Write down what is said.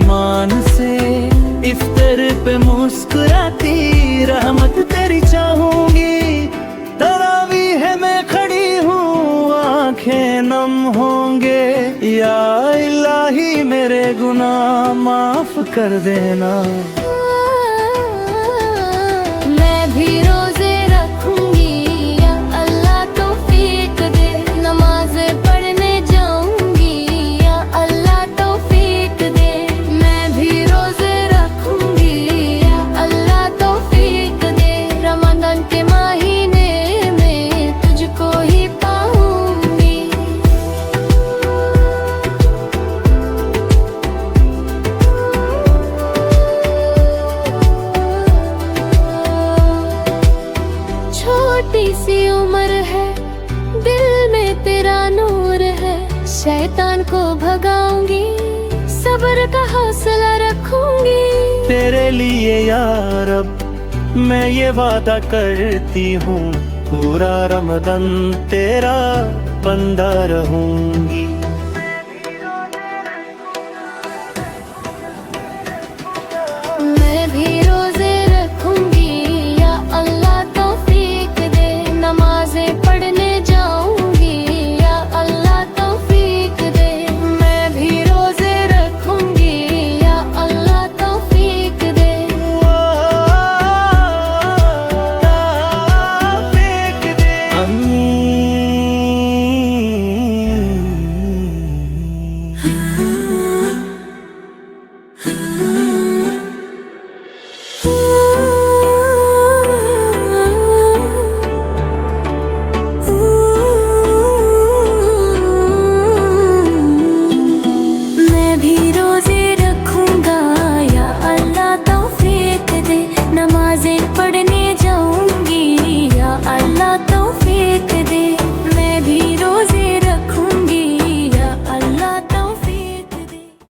रहमान से। इफ्तार पे मुस्कुराती रहमत तेरी चाहूंगी, तरावीह है मैं खड़ी हूँ आंखें नम होंगे। या इलाही मेरे गुनाह माफ कर देना। मैं भी रोजे रखूंगी, या अल्लाह तौफीक दे। नमाज़ें पढ़ने जाऊंगी, या अल्लाह तौफीक दे। मैं भी रोजे रखूंगी, या अल्लाह तौफीक दे। रमजान के महीने में तुझको ही पाऊंगी। छोटी सी उम्र है, दिल में तेरा नूर है। शैतान को भगाऊंगी, सब्र का हौसला रखूंगी। तेरे लिए या रब मैं ये वादा करती हूँ, पूरा रमज़ान तेरा बंदा रहूंगी।